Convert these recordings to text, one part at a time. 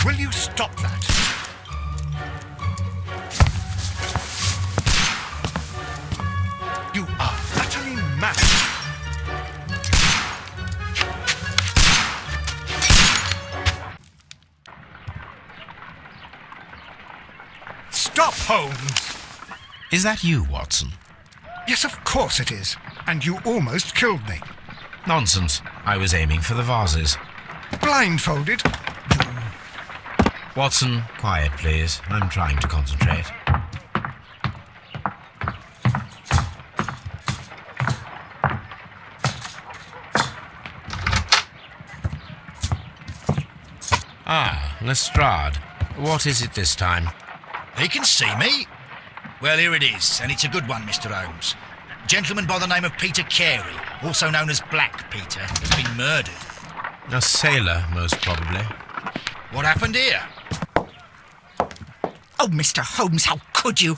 Will you stop that? You are utterly mad. Stop, Holmes! Is that you, Watson? Yes, of course it is. And you almost killed me. Nonsense. I was aiming for the vases. Blindfolded? Watson, quiet, please. I'm trying to concentrate. Ah, Lestrade. What is it this time? He can see me. Well, here it is, and it's a good one, Mr. Holmes. A gentleman by the name of Peter Carey, also known as Black Peter, has been murdered. A sailor, most probably. What happened here? Oh, Mr. Holmes, how could you?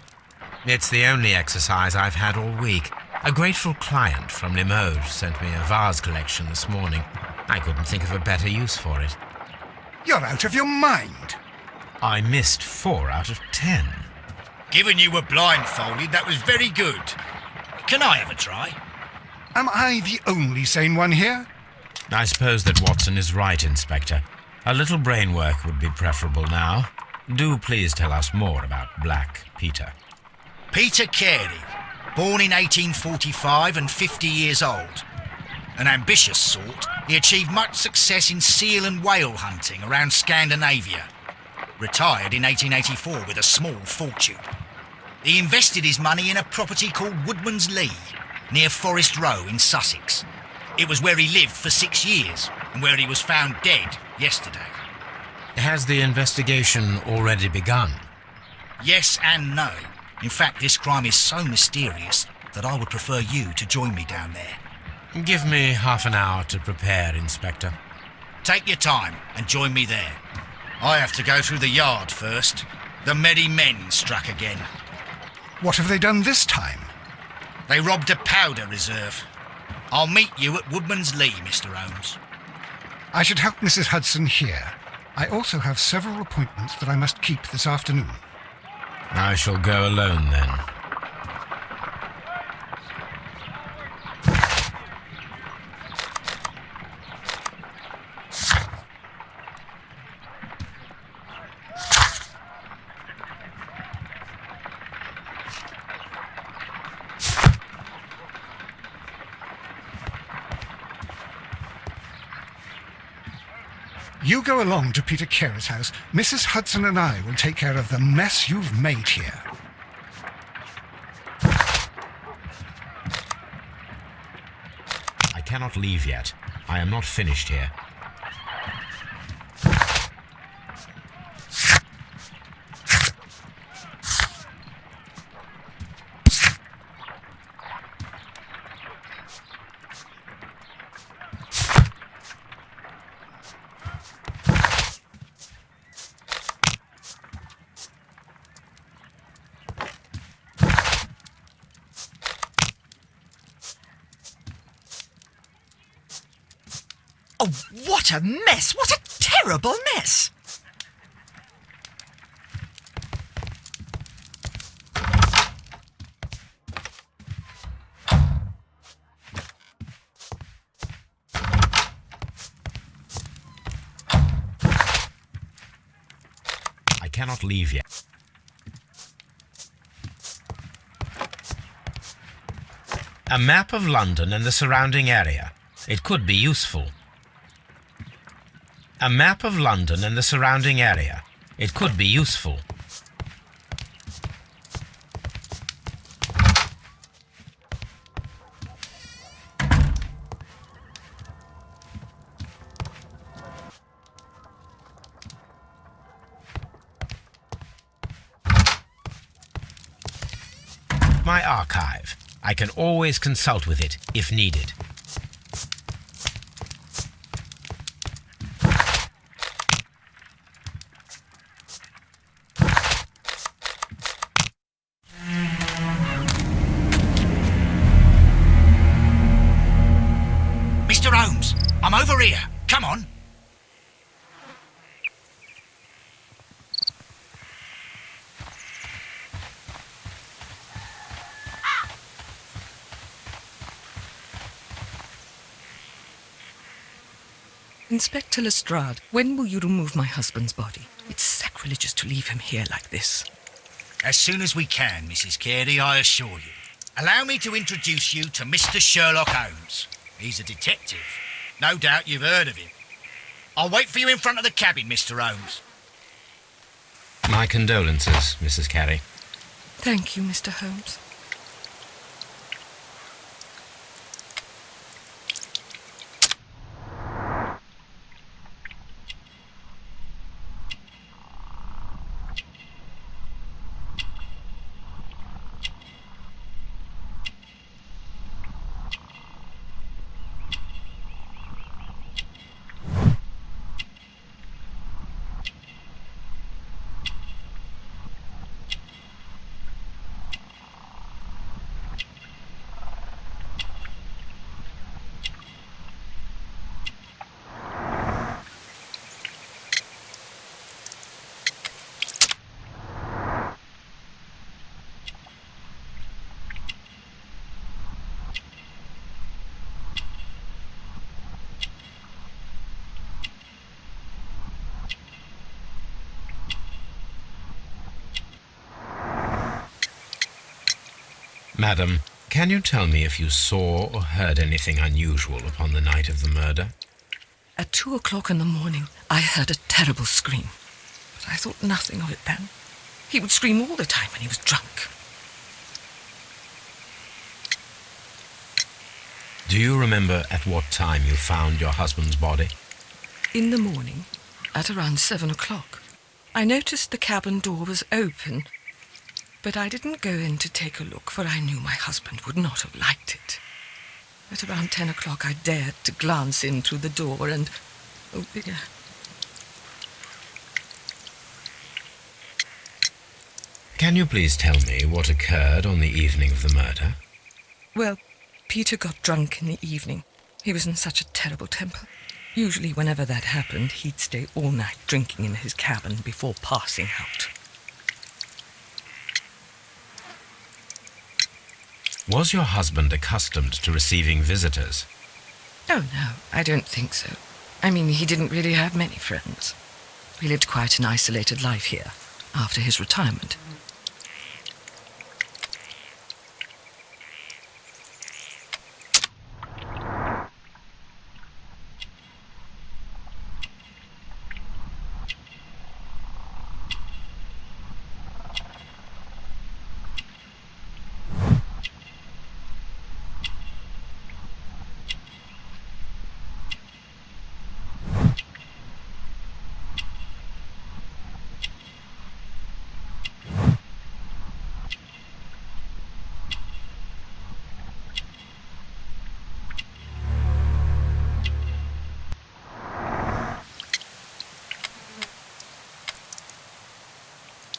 It's the only exercise I've had all week. A grateful client from Limoges sent me a vase collection this morning. I couldn't think of a better use for it. You're out of your mind. I missed 4 out of 10. Given you were blindfolded, that was very good. Can I have a try? Am I the only sane one here? I suppose that Watson is right, Inspector. A little brain work would be preferable now. Do please tell us more about Black Peter. Peter Carey, born in 1845 and 50 years old. An ambitious sort, he achieved much success in seal and whale hunting around Scandinavia. Retired in 1884 with a small fortune. He invested his money in a property called Woodman's Lee, near Forest Row in Sussex. It was where he lived for 6 years, and where he was found dead yesterday. Has the investigation already begun? Yes and no. In fact, this crime is so mysterious that I would prefer you to join me down there. Give me half an hour to prepare, Inspector. Take your time and join me there. I have to go through the yard first. The merry men struck again. What have they done this time? They robbed a powder reserve. I'll meet you at Woodman's Lee, Mr. Holmes. I should help Mrs. Hudson here. I also have several appointments that I must keep this afternoon. I shall go alone then. You go along to Peter Carey's house. Mrs. Hudson and I will take care of the mess you've made here. I cannot leave yet. I am not finished here. Oh, what a mess! What a terrible mess! I cannot leave yet. A map of London and the surrounding area. It could be useful. A map of London and the surrounding area. It could be useful. My archive. I can always consult with it if needed. Mr. Holmes, I'm over here. Come on. Inspector Lestrade, when will you remove my husband's body? It's sacrilegious to leave him here like this. As soon as we can, Mrs. Carey, I assure you. Allow me to introduce you to Mr. Sherlock Holmes. He's a detective. No doubt you've heard of him. I'll wait for you in front of the cabin, Mr. Holmes. My condolences, Mrs. Carey. Thank you, Mr. Holmes. Madam, can you tell me if you saw or heard anything unusual upon the night of the murder? At 2 o'clock in the morning, I heard a terrible scream. But I thought nothing of it then. He would scream all the time when he was drunk. Do you remember at what time you found your husband's body? In the morning, at around 7 o'clock, I noticed the cabin door was open, but I didn't go in to take a look, for I knew my husband would not have liked it. At around 10 o'clock, I dared to glance in through the door and... oh dear. Can you please tell me what occurred on the evening of the murder? Well, Peter got drunk in the evening. He was in such a terrible temper. Usually, whenever that happened, he'd stay all night drinking in his cabin before passing out. Was your husband accustomed to receiving visitors? Oh, no, I don't think so. I mean, he didn't really have many friends. He lived quite an isolated life here, after his retirement.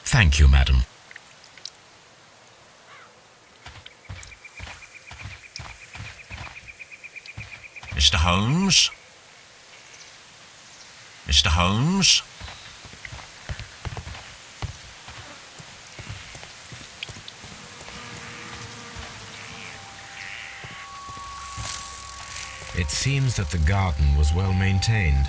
Thank you, madam. Mr. Holmes? Mr. Holmes? It seems that the garden was well maintained.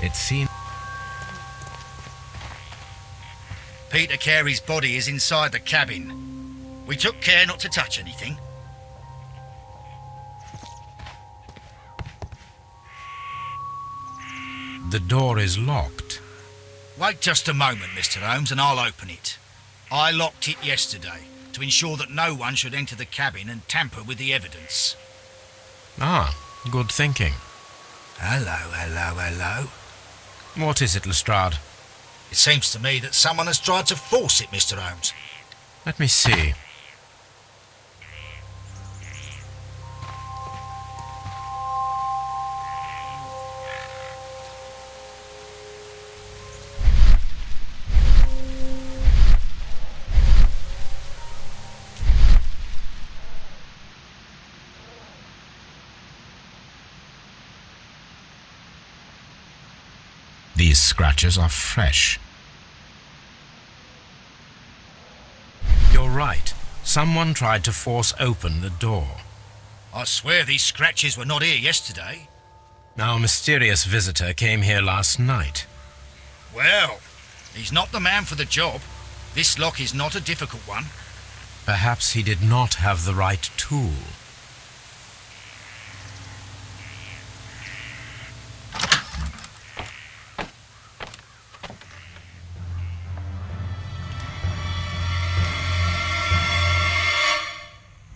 It seems... Peter Carey's body is inside the cabin. We took care not to touch anything. The door is locked. Wait just a moment, Mr. Holmes, and I'll open it. I locked it yesterday to ensure that no one should enter the cabin and tamper with the evidence. Ah, good thinking. Hello, hello, hello. What is it, Lestrade? It seems to me that someone has tried to force it, Mr. Holmes. Let me see. These scratches are fresh. You're right. Someone tried to force open the door. I swear these scratches were not here yesterday. Our mysterious visitor came here last night. Well, he's not the man for the job. This lock is not a difficult one. Perhaps he did not have the right tool.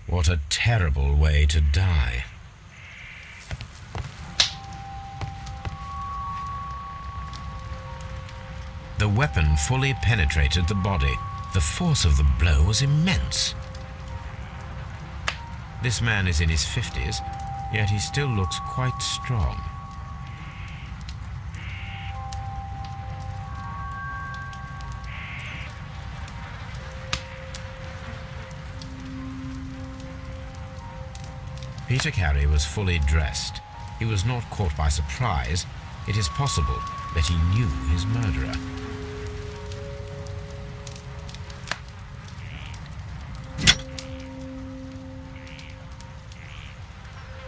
What a terrible way to die. The weapon fully penetrated the body. The force of the blow was immense. This man is in his 50s, yet he still looks quite strong. Peter Carey was fully dressed. He was not caught by surprise. It is possible that he knew his murderer.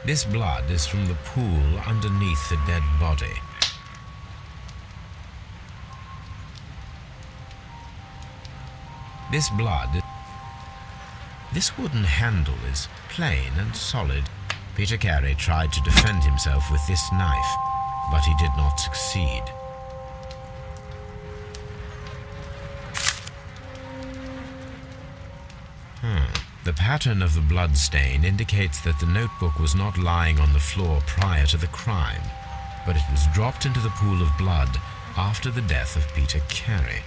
This blood is from the pool underneath the dead body. This wooden handle is plain and solid. Peter Carey tried to defend himself with this knife, but he did not succeed. The pattern of the blood stain indicates that the notebook was not lying on the floor prior to the crime, but it was dropped into the pool of blood after the death of Peter Carey.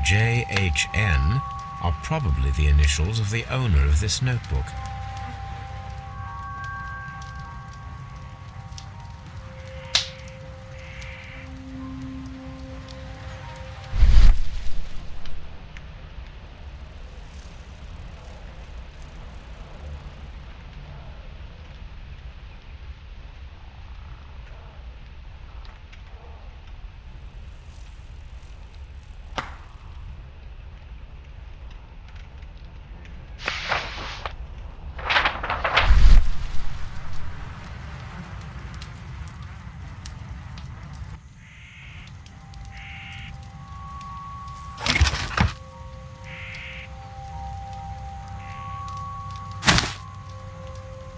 JHN are probably the initials of the owner of this notebook.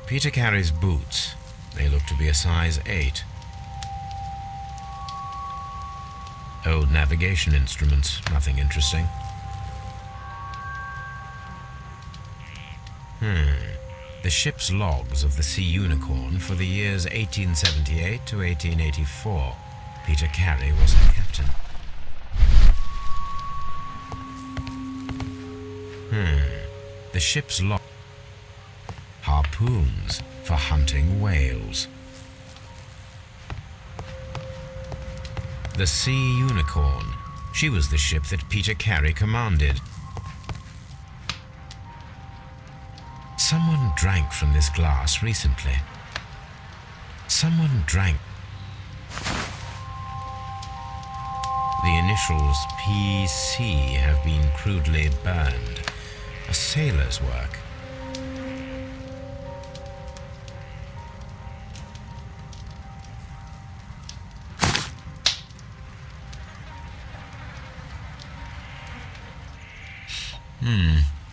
Peter Carey's boots. They look to be a size 8. Old navigation instruments, nothing interesting. The ship's logs of the Sea Unicorn for the years 1878 to 1884. Peter Carey was her captain. The ship's log. Harpoons for hunting whales. The Sea Unicorn. She was the ship that Peter Carey commanded. Someone drank from this glass recently. Someone drank. The initials PC have been crudely burned. A sailor's work.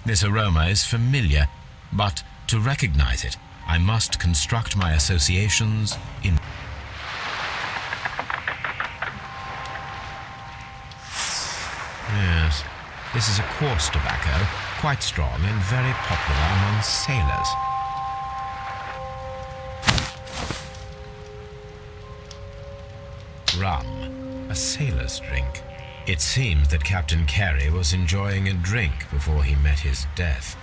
This aroma is familiar, but to recognize it, I must construct my associations in... Yes, this is a coarse tobacco, quite strong and very popular among sailors. Rum, a sailor's drink. It seemed that Captain Carey was enjoying a drink before he met his death.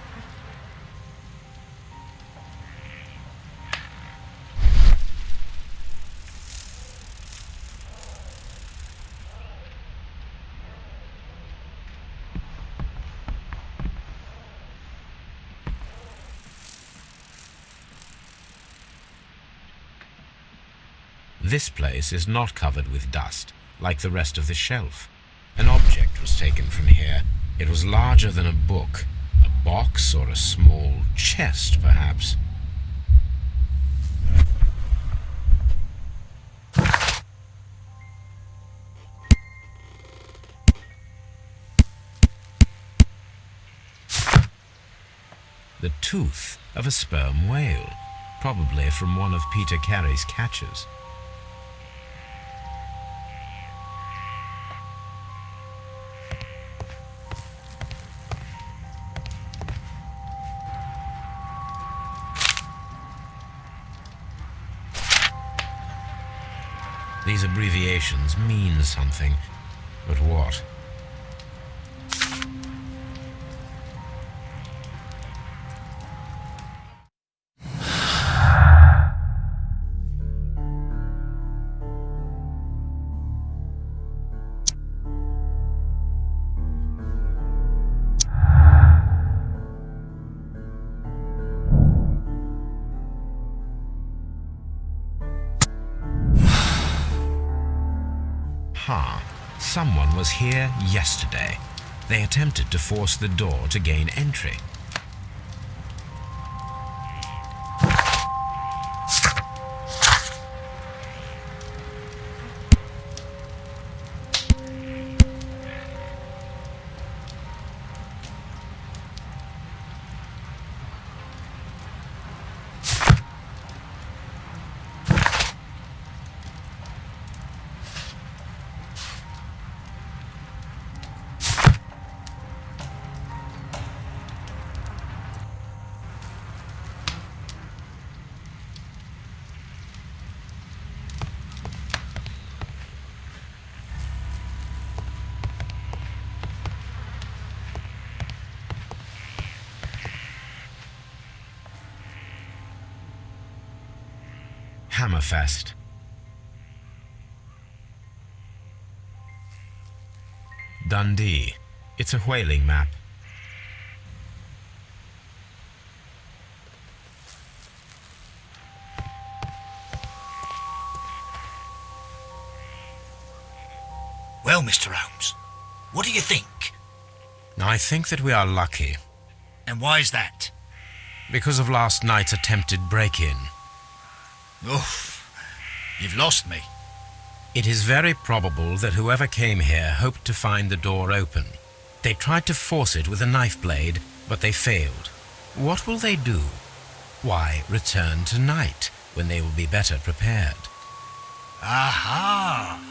This place is not covered with dust, like the rest of the shelf. An object was taken from here. It was larger than a book, a box or a small chest, perhaps. The tooth of a sperm whale, probably from one of Peter Carey's catches. These abbreviations mean something, but what? Someone was here yesterday. They attempted to force the door to gain entry. Hammerfest. Dundee. It's a whaling map. Well, Mr. Holmes, what do you think? I think that we are lucky, And why is that? because of last night's attempted break-in. Oof, you've lost me. It is very probable that whoever came here hoped to find the door open. They tried to force it with a knife blade, but they failed. What will they do? Why, return tonight, when they will be better prepared. Aha!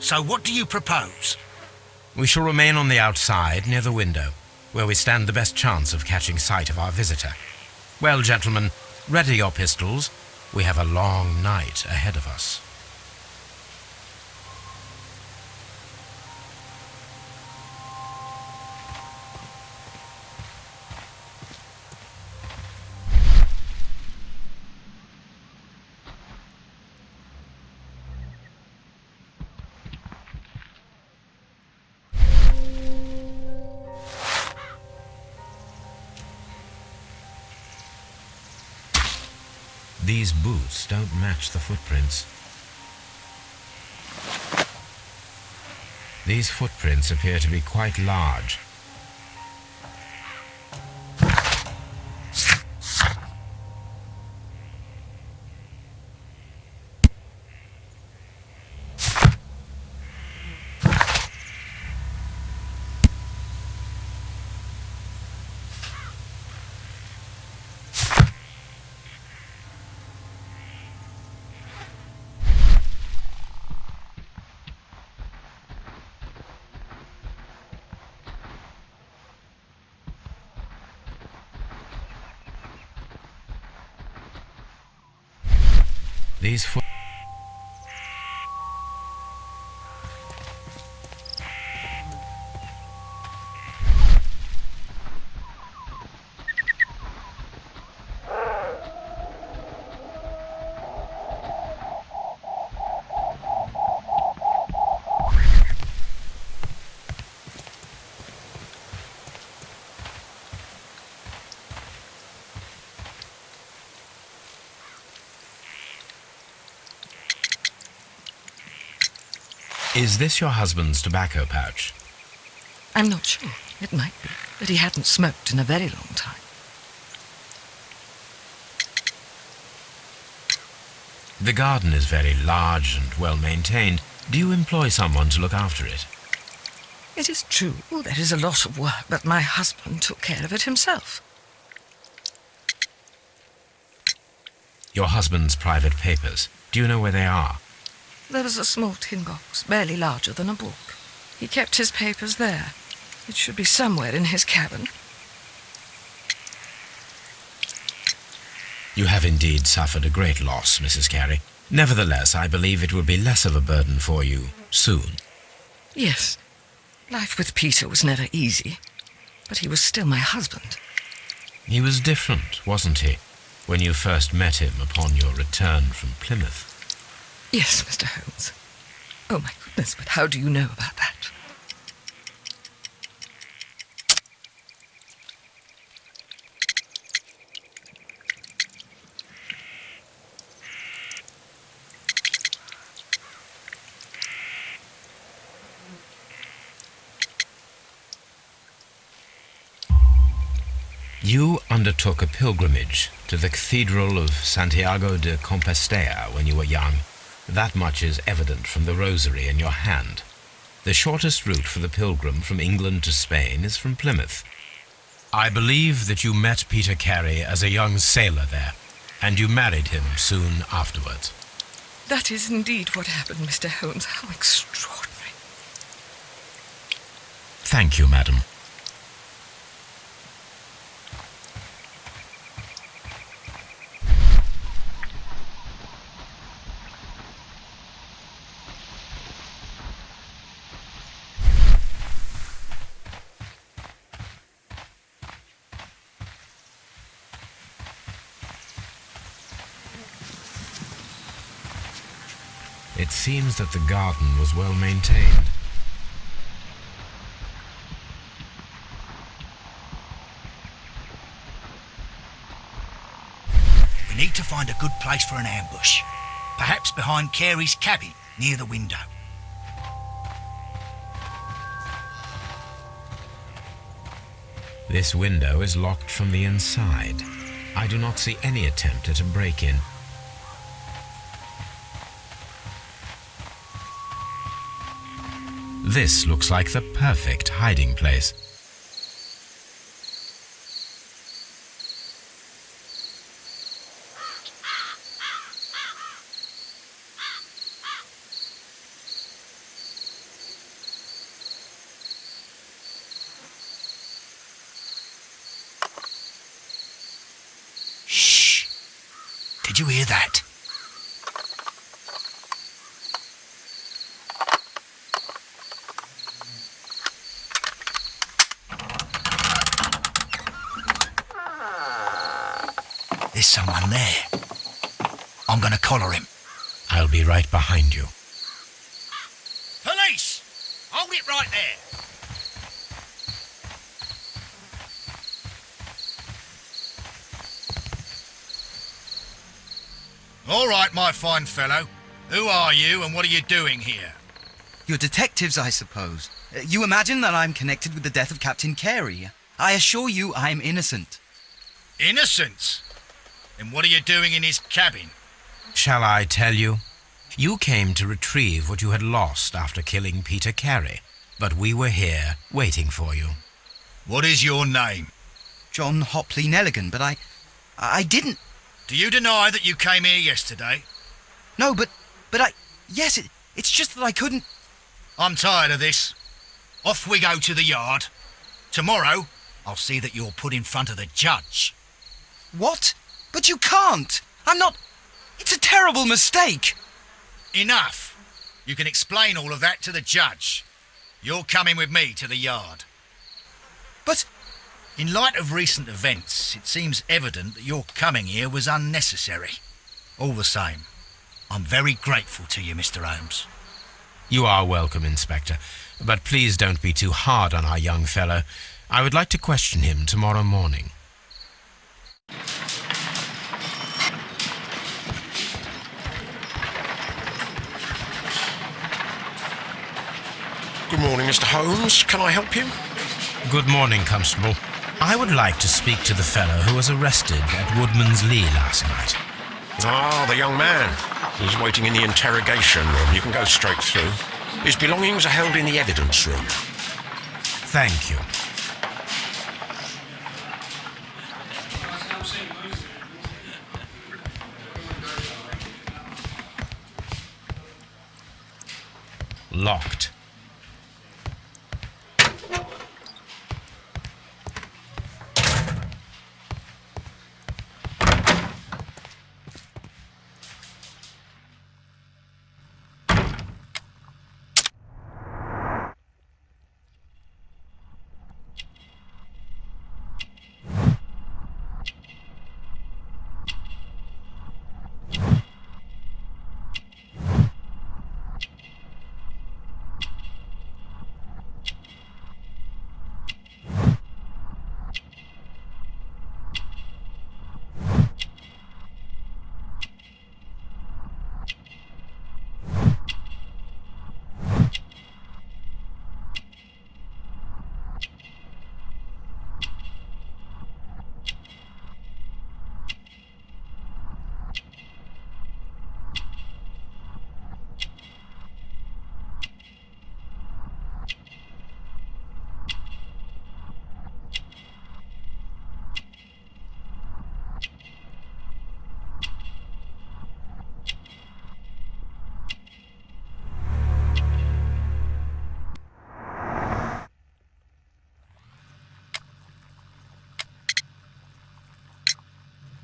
So what do you propose? We shall remain on the outside, near the window, where we stand the best chance of catching sight of our visitor. Well, gentlemen, ready your pistols. We have a long night ahead of us. These boots don't match the footprints. These footprints appear to be quite large. These foot... Is this your husband's tobacco pouch? I'm not sure. It might be, but he hadn't smoked in a very long time. The garden is very large and well maintained. Do you employ someone to look after it? It is true, there is a lot of work, but my husband took care of it himself. Your husband's private papers, do you know where they are? There was a small tin box, barely larger than a book. He kept his papers there. It should be somewhere in his cabin. You have indeed suffered a great loss, Mrs. Carey. Nevertheless, I believe it will be less of a burden for you soon. Yes. Life with Peter was never easy, but he was still my husband. He was different, wasn't he, when you first met him upon your return from Plymouth? Yes, Mr. Holmes. Oh, my goodness, but how do you know about that? You undertook a pilgrimage to the Cathedral of Santiago de Compostela when you were young. That much is evident from the rosary in your hand. The shortest route for the pilgrim from England to Spain is from Plymouth. I believe that you met Peter Carey as a young sailor there, and you married him soon afterwards. That is indeed what happened, Mr. Holmes. How extraordinary. Thank you, madam. It seems that the garden was well maintained. We need to find a good place for an ambush. Perhaps behind Carey's cabin, near the window. This window is locked from the inside. I do not see any attempt at a break-in. This looks like the perfect hiding place. Shh! Did you hear that? There's someone there. I'm gonna collar him. I'll be right behind you. Police! Hold it right there! All right, my fine fellow. Who are you and what are you doing here? You're detectives, I suppose. You imagine that I'm connected with the death of Captain Carey. I assure you I'm innocent. Innocent? Then what are you doing in his cabin? Shall I tell you? You came to retrieve what you had lost after killing Peter Carey, but we were here waiting for you. What is your name? John Hopley Nelligan, but I didn't... Do you deny that you came here yesterday? No, but yes, it's just that I couldn't... I'm tired of this. Off we go to the yard. Tomorrow, I'll see that you're put in front of the judge. What? But you can't! I'm not... It's a terrible mistake! Enough! You can explain all of that to the judge. You're coming with me to the yard. But... In light of recent events, it seems evident that your coming here was unnecessary. All the same, I'm very grateful to you, Mr. Holmes. You are welcome, Inspector, but please don't be too hard on our young fellow. I would like to question him tomorrow morning. Mr. Holmes. Can I help you? Good morning, Constable. I would like to speak to the fellow who was arrested at Woodman's Lee last night. Ah, the young man. He's waiting in the interrogation room. You can go straight through. His belongings are held in the evidence room. Thank you. Locked.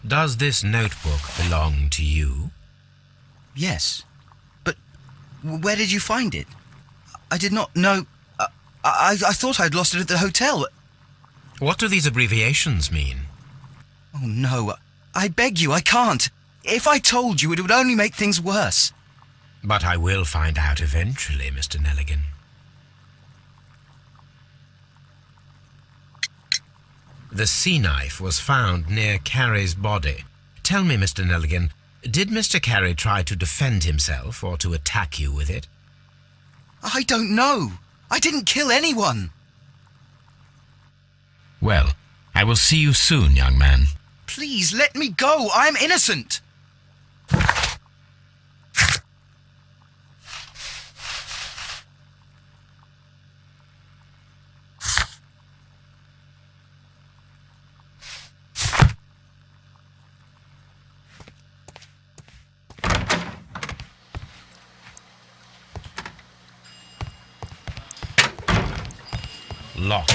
Does this notebook belong to you? Yes. But where did you find it? I did not know... I thought I'd lost it at the hotel. What do these abbreviations mean? Oh, no. I beg you, I can't. If I told you, it would only make things worse. But I will find out eventually, Mr. Nelligan. The sea knife was found near Carey's body. Tell me, Mr. Nelligan, did Mr. Carey try to defend himself or to attack you with it? I don't know. I didn't kill anyone. Well, I will see you soon, young man. Please, let me go. I'm innocent. Locked.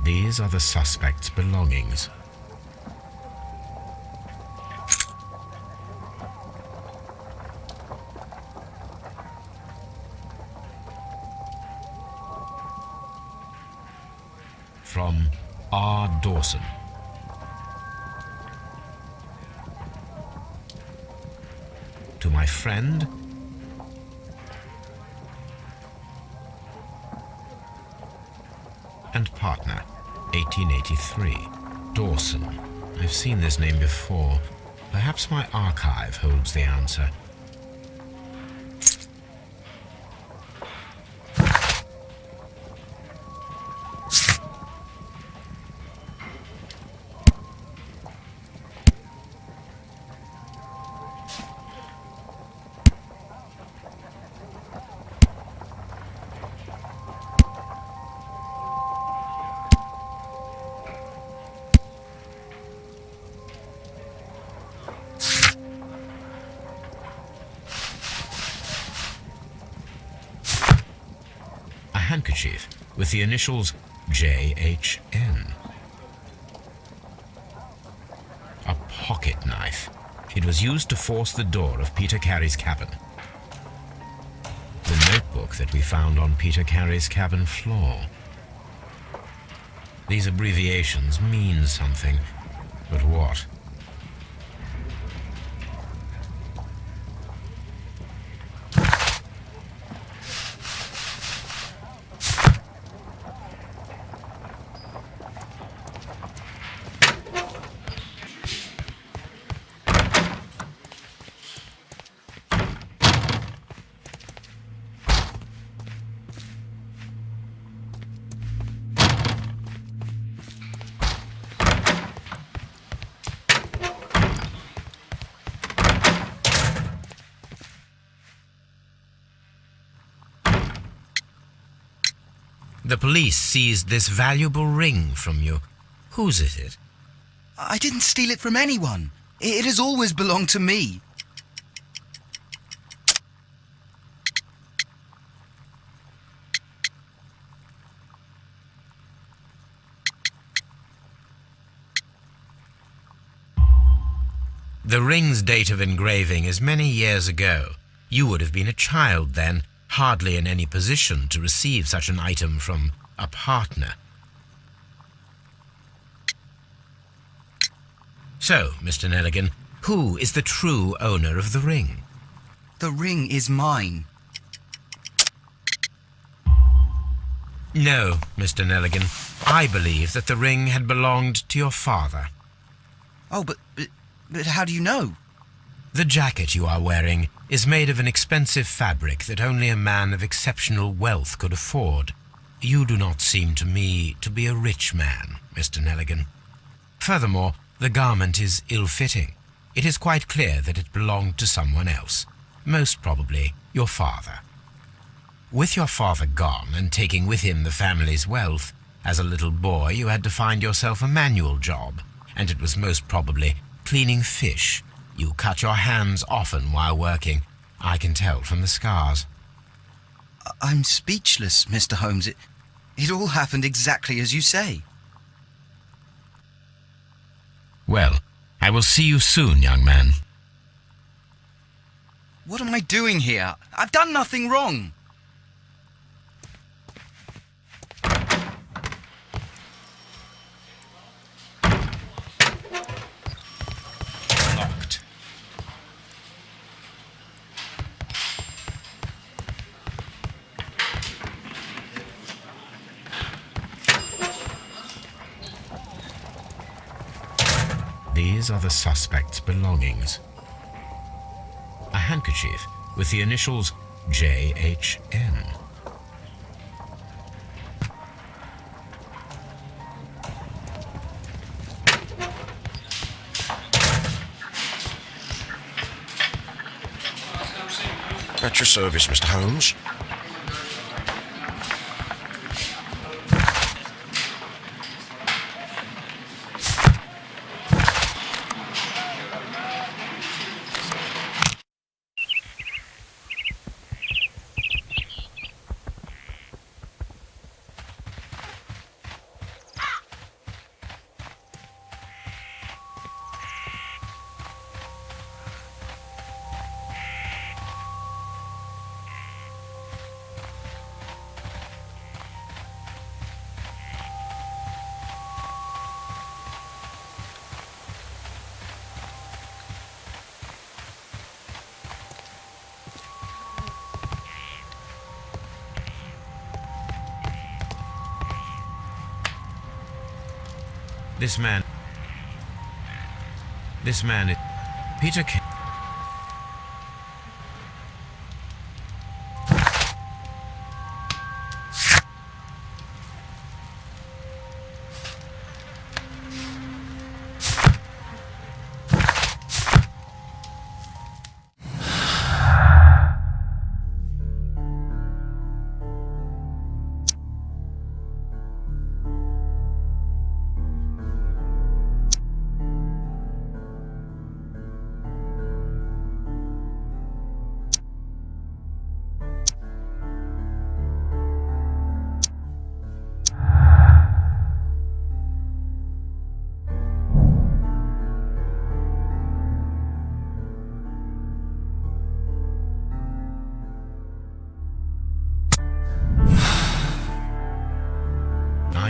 These are the suspect's belongings. From R. Dawson. To my friend, and partner, 1883. Dawson. I've seen this name before. Perhaps my archive holds the answer. Handkerchief with the initials JHN. pocket knife. It was used to force the door of Peter Carey's cabin. The notebook that we found on Peter Carey's cabin floor. These abbreviations mean something, but what? The police seized this valuable ring from you. Whose is it? I didn't steal it from anyone. It has always belonged to me. The ring's date of engraving is many years ago. You would have been a child then, hardly in any position to receive such an item from a partner. So, Mr. Nelligan, who is the true owner of the ring? The ring is mine. No, Mr. Nelligan. I believe that the ring had belonged to your father. Oh, but how do you know? The jacket you are wearing is made of an expensive fabric that only a man of exceptional wealth could afford. You do not seem to me to be a rich man, Mr. Nelligan. Furthermore, the garment is ill-fitting. It is quite clear that it belonged to someone else, most probably your father. With your father gone and taking with him the family's wealth, as a little boy you had to find yourself a manual job, and it was most probably cleaning fish. You cut your hands often while working. I can tell from the scars. I'm speechless, Mr. Holmes. It all happened exactly as you say. Well, I will see you soon, young man. What am I doing here? I've done nothing wrong. Locked. These are the suspect's belongings. A handkerchief with the initials JHN. At your service, Mr. Holmes. This man is Peter K.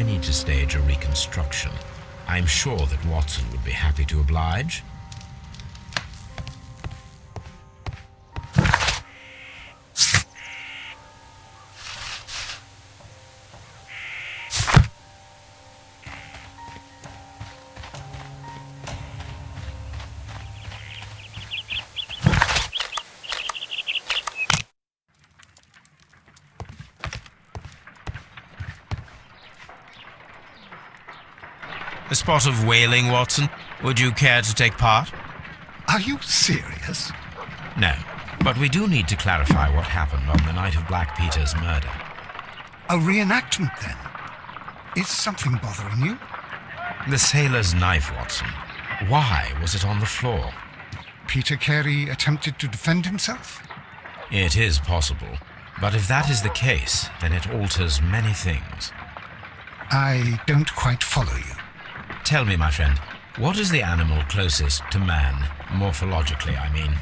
need to stage a reconstruction. I'm sure that Watson would be happy to oblige. A spot of whaling, Watson. Would you care to take part? Are you serious? No, but we do need to clarify what happened on the night of Black Peter's murder. A reenactment, then? Is something bothering you? The sailor's knife, Watson. Why was it on the floor? Peter Carey attempted to defend himself? It is possible, but if that is the case, then it alters many things. I don't quite follow you. Tell me, my friend, what is the animal closest to man, morphologically, I mean?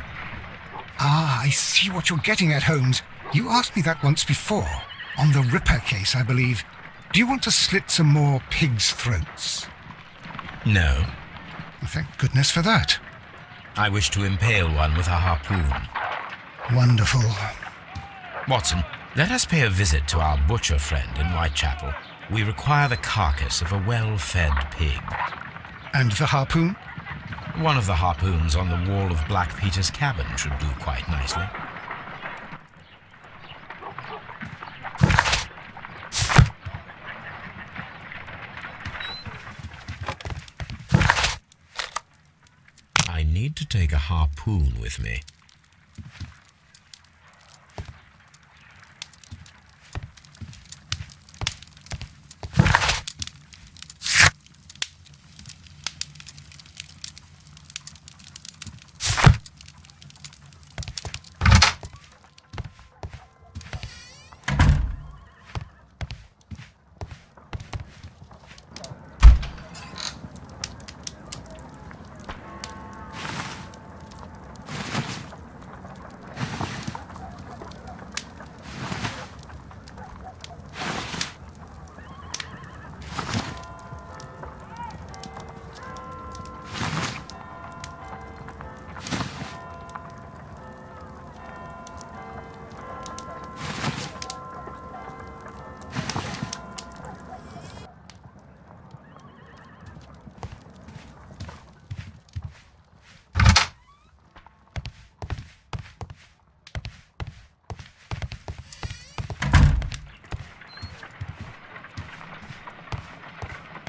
Ah, I see what you're getting at, Holmes. You asked me that once before. On the Ripper case, I believe. Do you want to slit some more pigs' throats? No. Thank goodness for that. I wish to impale one with a harpoon. Wonderful. Watson, let us pay a visit to our butcher friend in Whitechapel. We require the carcass of a well-fed pig. And the harpoon? One of the harpoons on the wall of Black Peter's cabin should do quite nicely. I need to take a harpoon with me.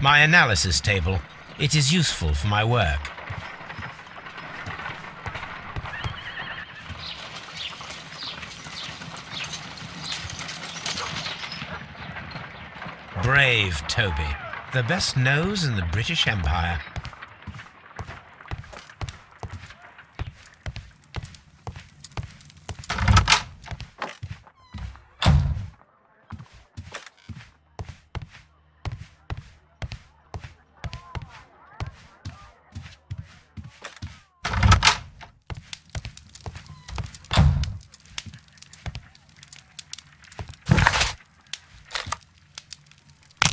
My analysis table. It is useful for my work. Brave Toby, the best nose in the British Empire.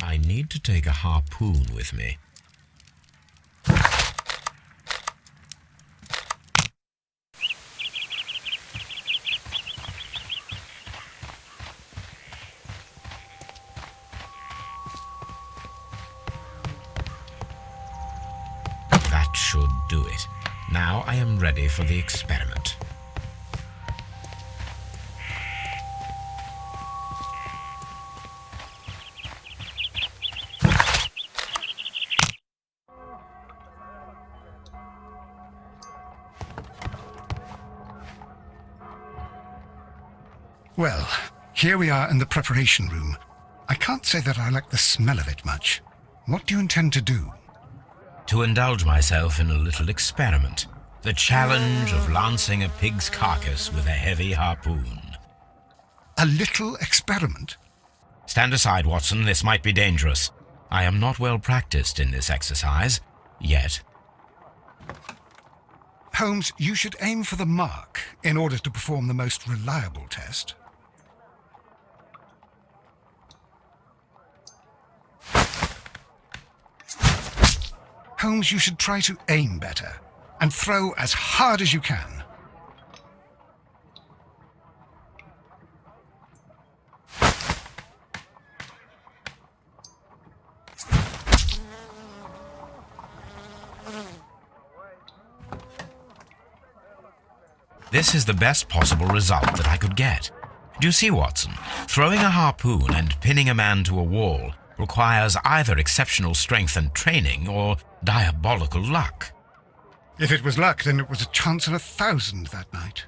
I need to take a harpoon with me. That should do it. Now I am ready for the experiment. Well, here we are in the preparation room. I can't say that I like the smell of it much. What do you intend to do? To indulge myself in a little experiment. The challenge of lancing a pig's carcass with a heavy harpoon. A little experiment? Stand aside, Watson. This might be dangerous. I am not well practiced in this exercise. Yet. Holmes, you should aim for the mark in order to perform the most reliable test. Holmes, you should try to aim better and throw as hard as you can. This is the best possible result that I could get. Do you see, Watson? Throwing a harpoon and pinning a man to a wall requires either exceptional strength and training or diabolical luck. If it was luck, then it was a chance in 1,000 that night.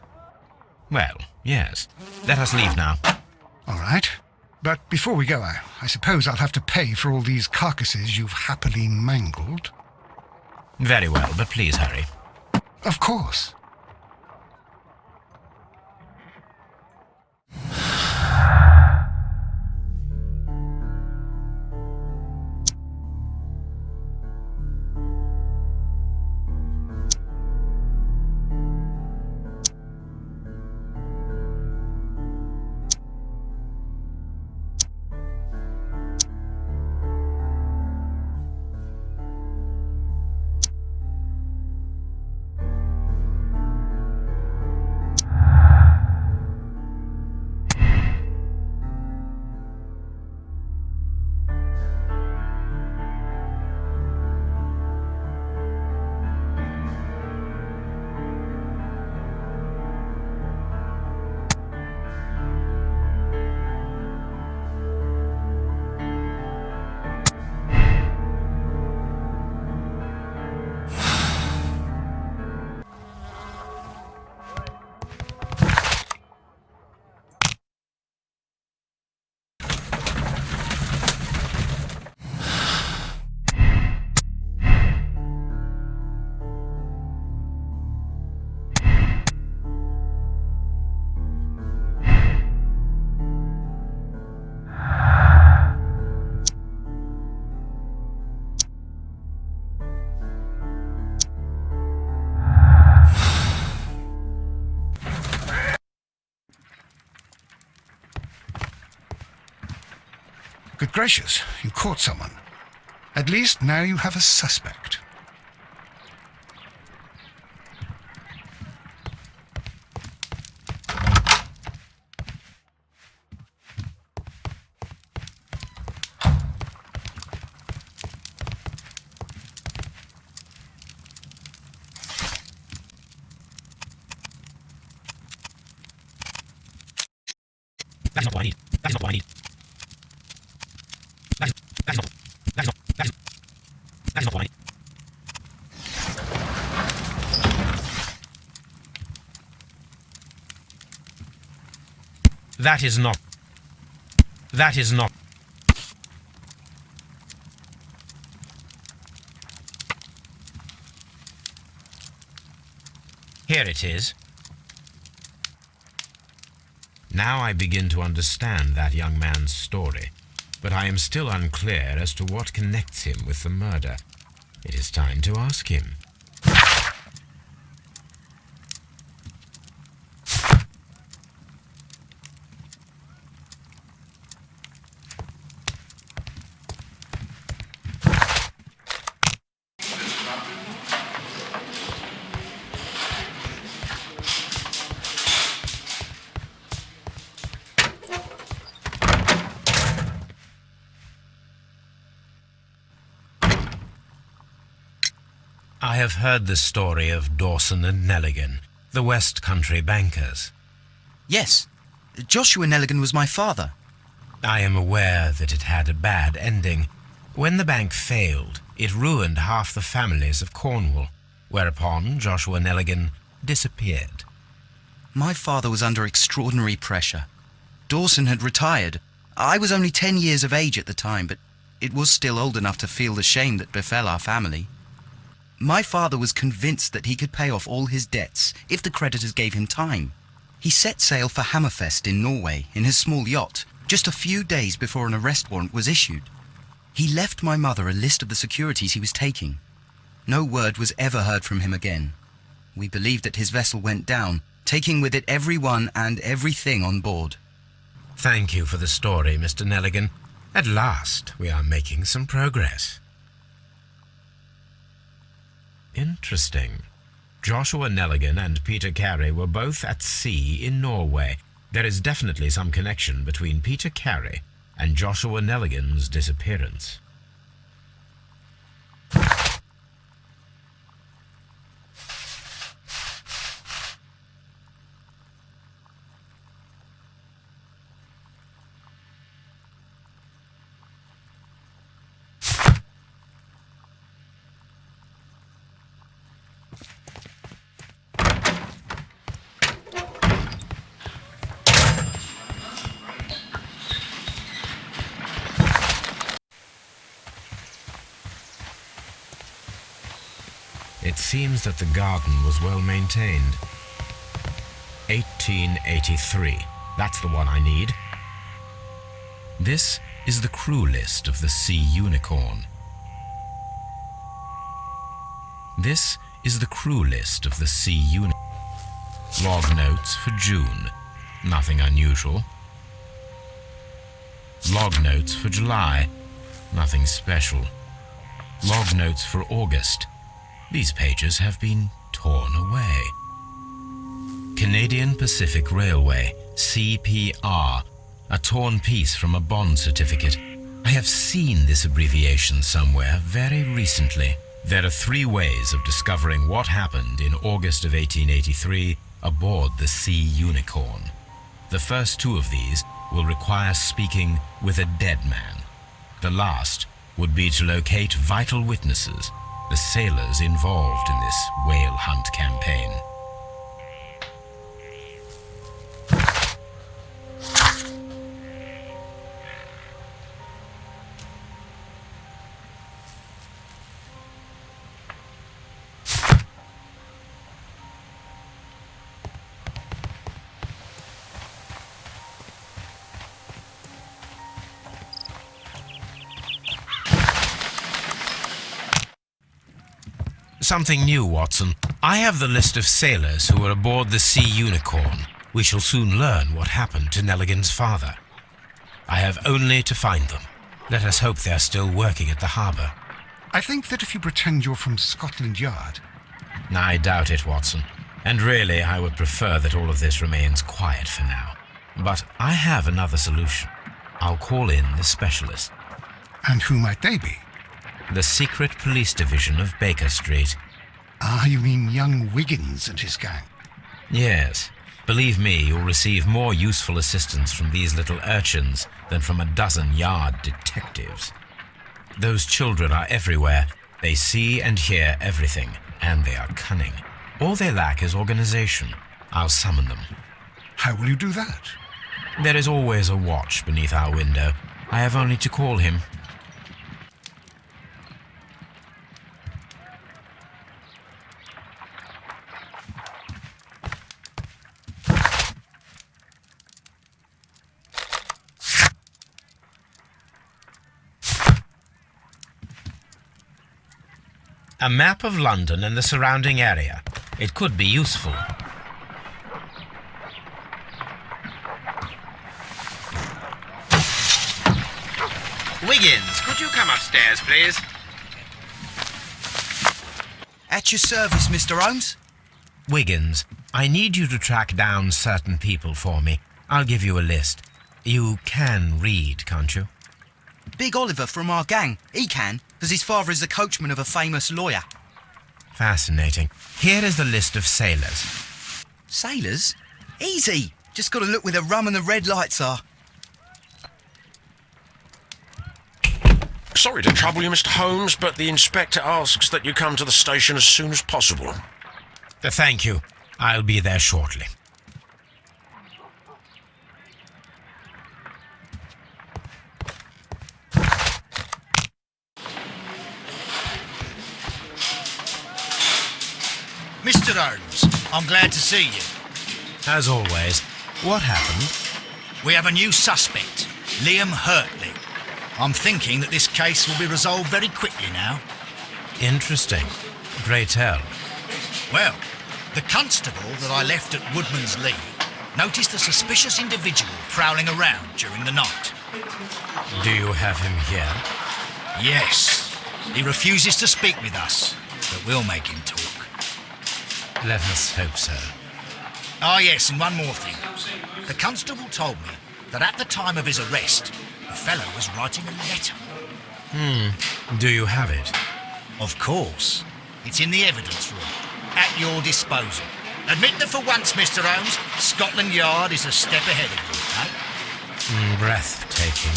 Well, yes. Let us leave now. All right. But before we go, I suppose I'll have to pay for all these carcasses you've happily mangled. Very well, but please hurry. Of course. Good gracious, you caught someone. At least now you have a suspect. That is not what I need. That is not what I need. That is not what I need. That is not. That is not. Here it is. Now I begin to understand that young man's story, but I am still unclear as to what connects him with the murder. It is time to ask him. I have heard the story of Dawson and Nelligan, the West Country bankers. Yes, Joshua Nelligan was my father. I am aware that it had a bad ending. When the bank failed, it ruined half the families of Cornwall, whereupon Joshua Nelligan disappeared. My father was under extraordinary pressure. Dawson had retired. I was only 10 years of age at the time, but it was still old enough to feel the shame that befell our family. My father was convinced that he could pay off all his debts if the creditors gave him time. He set sail for Hammerfest in Norway in his small yacht just a few days before an arrest warrant was issued. He left my mother a list of the securities he was taking. No word was ever heard from him again. We believe that his vessel went down, taking with it everyone and everything on board. Thank you for the story, Mr. Nelligan. At last, we are making some progress. Interesting. Joshua Nelligan and Peter Carey were both at sea in Norway. There is definitely some connection between Peter Carey and Joshua Nelligan's disappearance. It seems that the garden was well maintained. 1883. That's the one I need. This is the crew list of the Sea Unicorn. This is the crew list of the Sea Unicorn. Log notes for June. Nothing unusual. Log notes for July. Nothing special. Log notes for August. These pages have been torn away. Canadian Pacific Railway, CPR, a torn piece from a bond certificate. I have seen this abbreviation somewhere very recently. There are 3 ways of discovering what happened in August of 1883 aboard the Sea Unicorn. The first 2 of these will require speaking with a dead man. The last would be to locate vital witnesses, the sailors involved in this whale hunt campaign. Something new, Watson. I have the list of sailors who were aboard the Sea Unicorn. We shall soon learn what happened to Nelligan's father. I have only to find them. Let us hope they are still working at the harbour. I think that if you pretend you're from Scotland Yard... I doubt it, Watson. And really, I would prefer that all of this remains quiet for now. But I have another solution. I'll call in the specialist. And who might they be? The secret police division of Baker Street. Ah, you mean young Wiggins and his gang? Yes. Believe me, you'll receive more useful assistance from these little urchins than from a dozen yard detectives. Those children are everywhere. They see and hear everything, and they are cunning. All they lack is organization. I'll summon them. How will you do that? There is always a watch beneath our window. I have only to call him. A map of London and the surrounding area. It could be useful. Wiggins, could you come upstairs, please? At your service, Mr. Holmes. Wiggins, I need you to track down certain people for me. I'll give you a list. You can read, can't you? Big Oliver from our gang. He can, because his father is the coachman of a famous lawyer. Fascinating. Here is the list of sailors. Sailors? Easy. Just got to look where the rum and the red lights are. Sorry to trouble you, Mr. Holmes, but the inspector asks that you come to the station as soon as possible. Thank you. I'll be there shortly. Mr. Holmes, I'm glad to see you. As always, what happened? We have a new suspect, Liam Hurtley. I'm thinking that this case will be resolved very quickly now. Interesting. Pray tell. Well, the constable that I left at Woodman's Lee noticed a suspicious individual prowling around during the night. Do you have him here? Yes. He refuses to speak with us. but we'll make him talk. Let us hope so. Ah, yes, and one more thing. The constable told me that at the time of his arrest, the fellow was writing a letter. Do you have it? Of course. It's in the evidence room, at your disposal. Admit that for once, Mr. Holmes, Scotland Yard is a step ahead of you, eh? Breathtaking.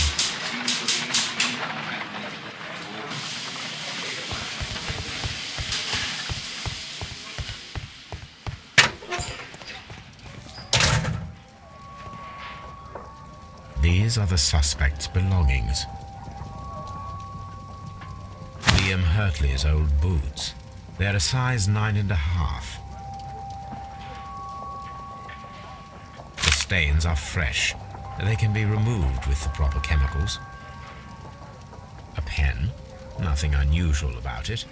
These are the suspect's belongings. Liam Hurtley's old boots. They're a size 9.5. The stains are fresh. They can be removed with the proper chemicals. A pen. Nothing unusual about it.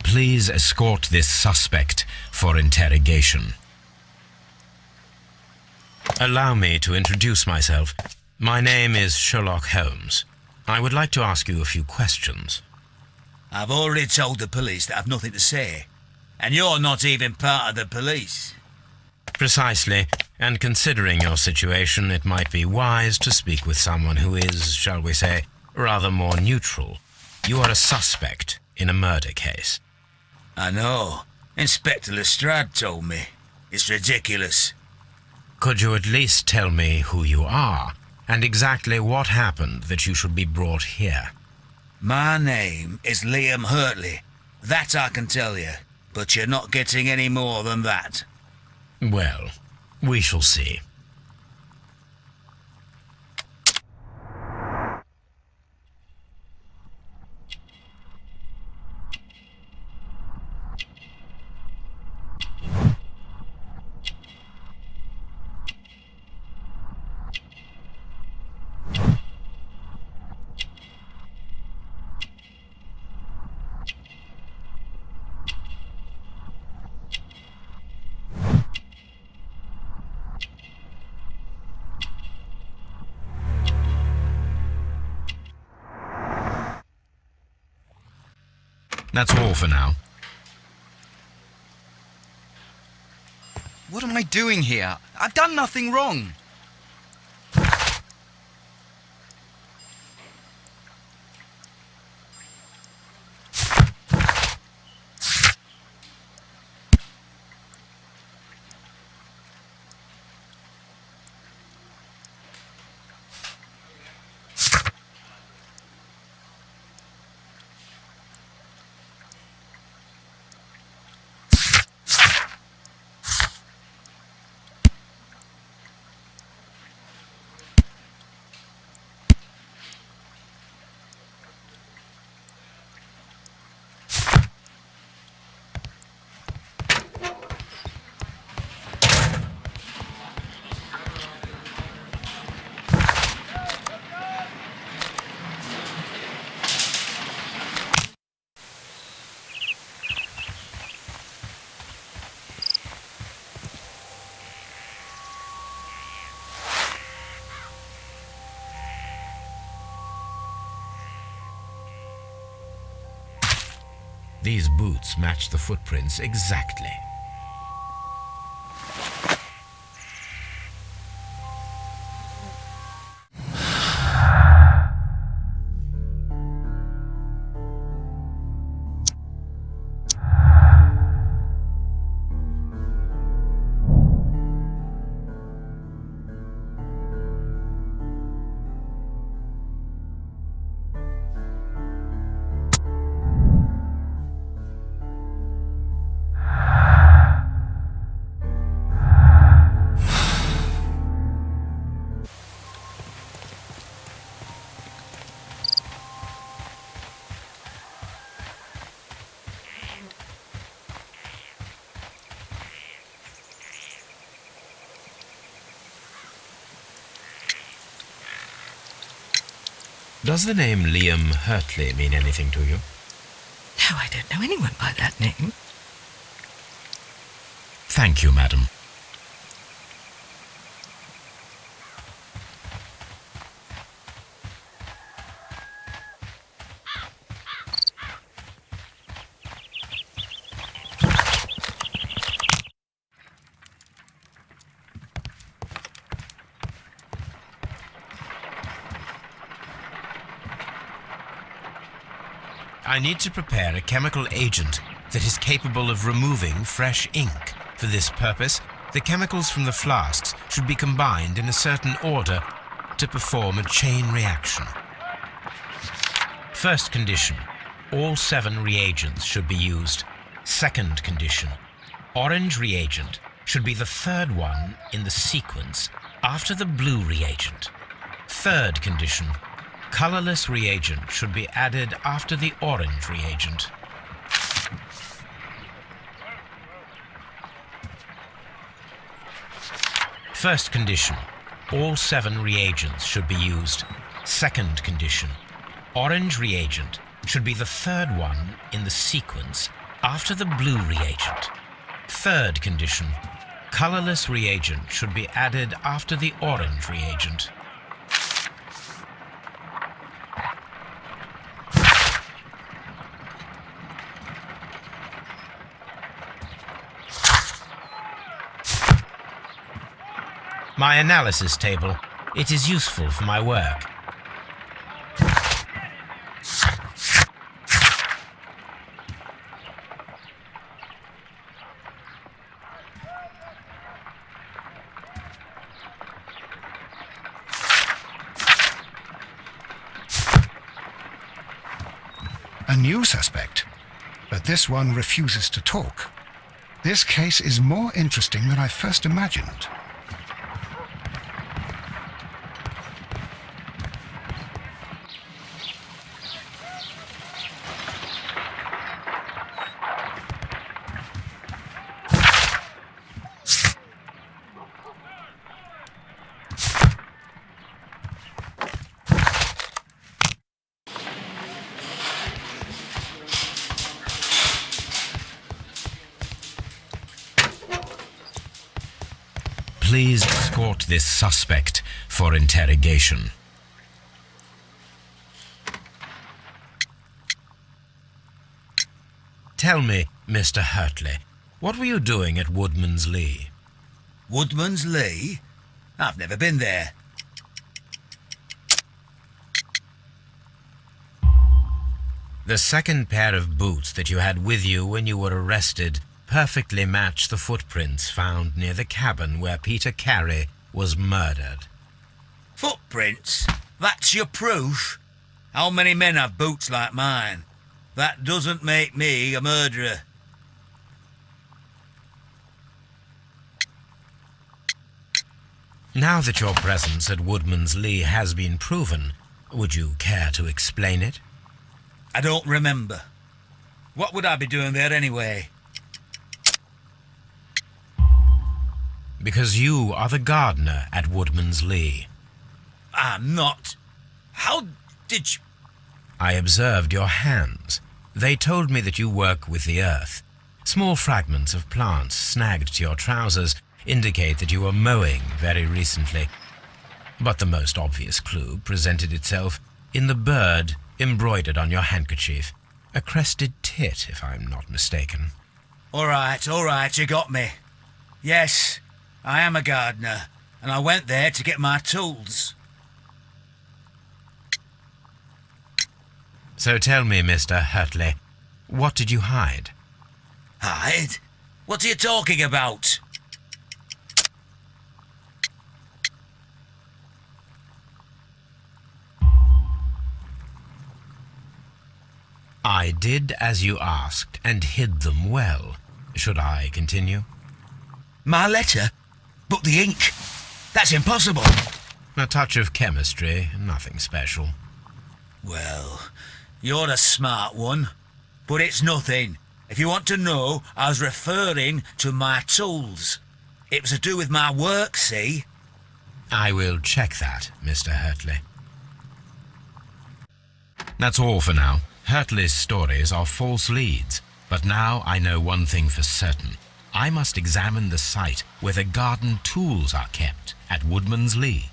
Please escort this suspect for interrogation. Allow me to introduce myself. My name is Sherlock Holmes. I would like to ask you a few questions. I've already told the police that I've nothing to say. And you're not even part of the police. Precisely, and considering your situation, it might be wise to speak with someone who is, shall we say, rather more neutral. You are a suspect in a murder case. I know. Inspector Lestrade told me. It's ridiculous. Could you at least tell me who you are, and exactly what happened that you should be brought here? My name is Liam Hurtley. That I can tell you. But you're not getting any more than that. Well, we shall see. That's all for now. What am I doing here? I've done nothing wrong. These boots match the footprints exactly. Does the name Liam Hurtley mean anything to you? No, I don't know anyone by that name. Thank you, madam. I need to prepare a chemical agent that is capable of removing fresh ink. For this purpose, the chemicals from the flasks should be combined in a certain order to perform a chain reaction. First condition, all 7 reagents should be used. Second condition, orange reagent should be the third one in the sequence after the blue reagent. Third condition, colorless reagent should be added after the orange reagent. First condition, all 7 reagents should be used. Second condition, orange reagent should be the third one in the sequence after the blue reagent. Third condition, colorless reagent should be added after the orange reagent. My analysis table. It is useful for my work. A new suspect, but this one refuses to talk. This case is more interesting than I first imagined. Please escort this suspect for interrogation. Tell me, Mr. Hurtley, what were you doing at Woodman's Lee? Woodman's Lee? I've never been there. The second pair of boots that you had with you when you were arrested perfectly match the footprints found near the cabin where Peter Carey was murdered. Footprints? That's your proof? How many men have boots like mine? That doesn't make me a murderer. Now that your presence at Woodman's Lee has been proven, would you care to explain it? I don't remember. What would I be doing there anyway? Because you are the gardener at Woodman's Lee. I'm not. How did you... I observed your hands. They told me that you work with the earth. Small fragments of plants snagged to your trousers indicate that you were mowing very recently. But the most obvious clue presented itself in the bird embroidered on your handkerchief. A crested tit, if I'm not mistaken. All right, you got me. Yes, I am a gardener, and I went there to get my tools. So tell me, Mr. Hurtley, what did you hide? Hide? What are you talking about? I did as you asked and hid them well. Should I continue? My letter? But the ink? That's impossible. A touch of chemistry, nothing special. Well, you're a smart one, but it's nothing. If you want to know, I was referring to my tools. It was to do with my work, see? I will check that, Mr. Hurtley. That's all for now. Hurtley's stories are false leads, but now I know one thing for certain. I must examine the site where the garden tools are kept at Woodman's Lee.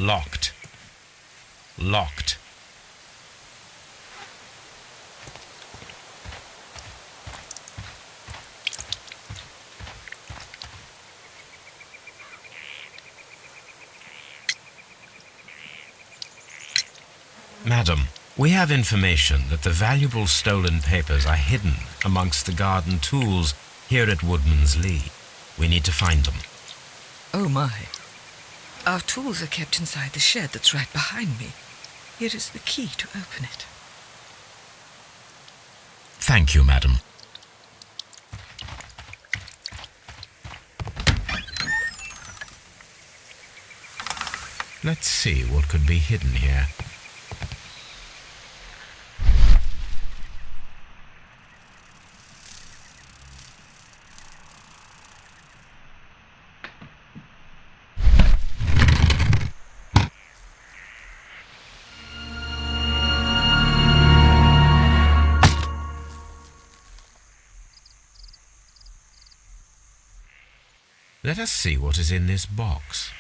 Locked. Locked. Madam, we have information that the valuable stolen papers are hidden amongst the garden tools here at Woodman's Lee. We need to find them. Oh, my. Our tools are kept inside the shed that's right behind me. Here is the key to open it. Thank you, madam. Let's see what could be hidden here. Let us see what is in this box.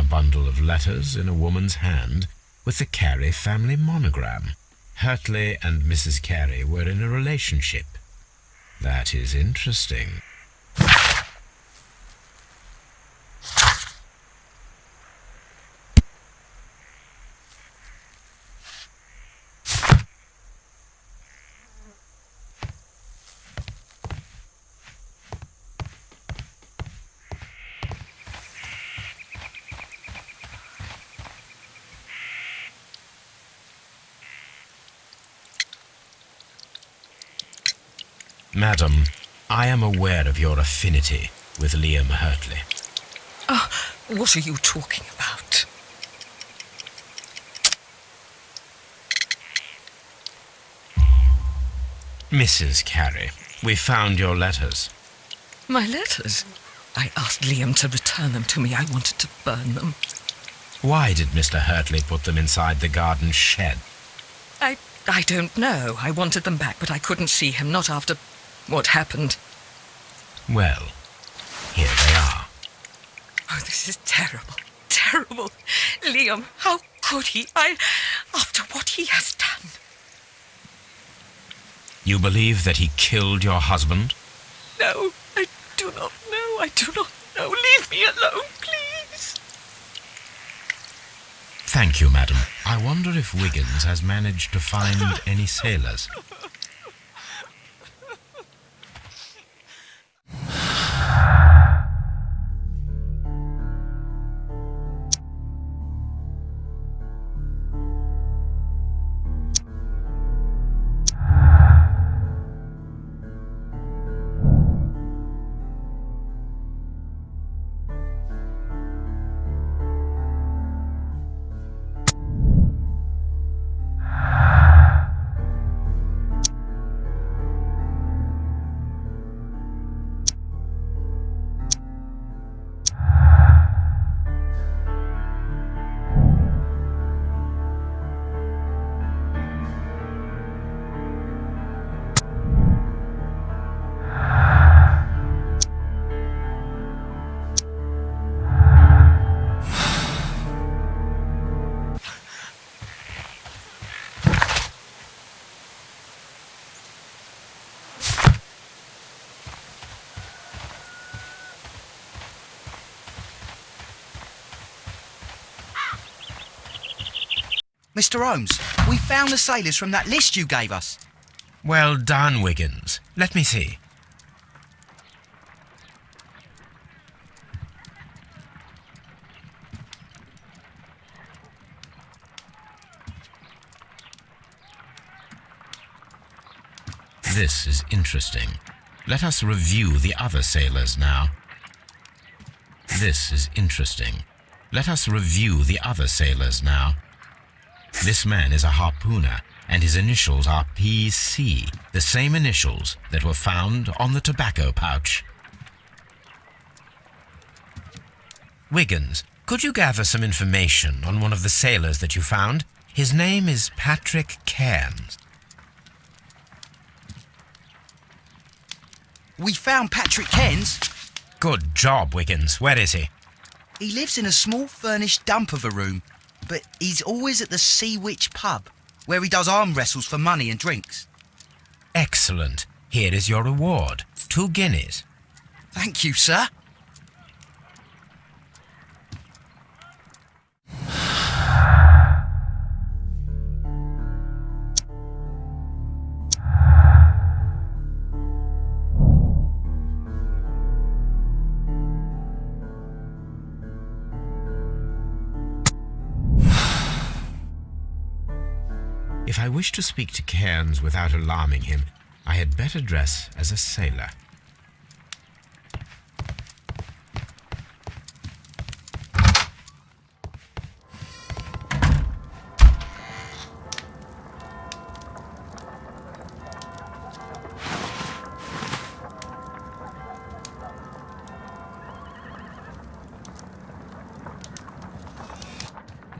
Bundle of letters in a woman's hand with the Carey family monogram. Hurtley and Mrs. Carey were in a relationship. That is interesting. Madam, I am aware of your affinity with Liam Hurtley. Oh, what are you talking about? Mrs. Carey, we found your letters. My letters? I asked Liam to return them to me. I wanted to burn them. Why did Mr. Hurtley put them inside the garden shed? I don't know. I wanted them back, but I couldn't see him, not after what happened. Well, here they are. Oh, this is terrible. Terrible. Liam, how could he? After what he has done. You believe that he killed your husband? No, I do not know. I do not know. Leave me alone, please. Thank you, madam. I wonder if Wiggins has managed to find any sailors. Mr. Holmes, we found the sailors from that list you gave us. Well done, Wiggins. Let me see. This is interesting. Let us review the other sailors now. This is interesting. Let us review the other sailors now. This man is a harpooner, and his initials are PC, the same initials that were found on the tobacco pouch. Wiggins, could you gather some information on one of the sailors that you found? His name is Patrick Cairns. We found Patrick Cairns. Good job, Wiggins. Where is he? He lives in a small furnished dump of a room, but he's always at the Sea Witch pub, where he does arm wrestles for money and drinks. Excellent. Here is your reward. 2 guineas. Thank you, sir. If I wish to speak to Cairns without alarming him, I had better dress as a sailor.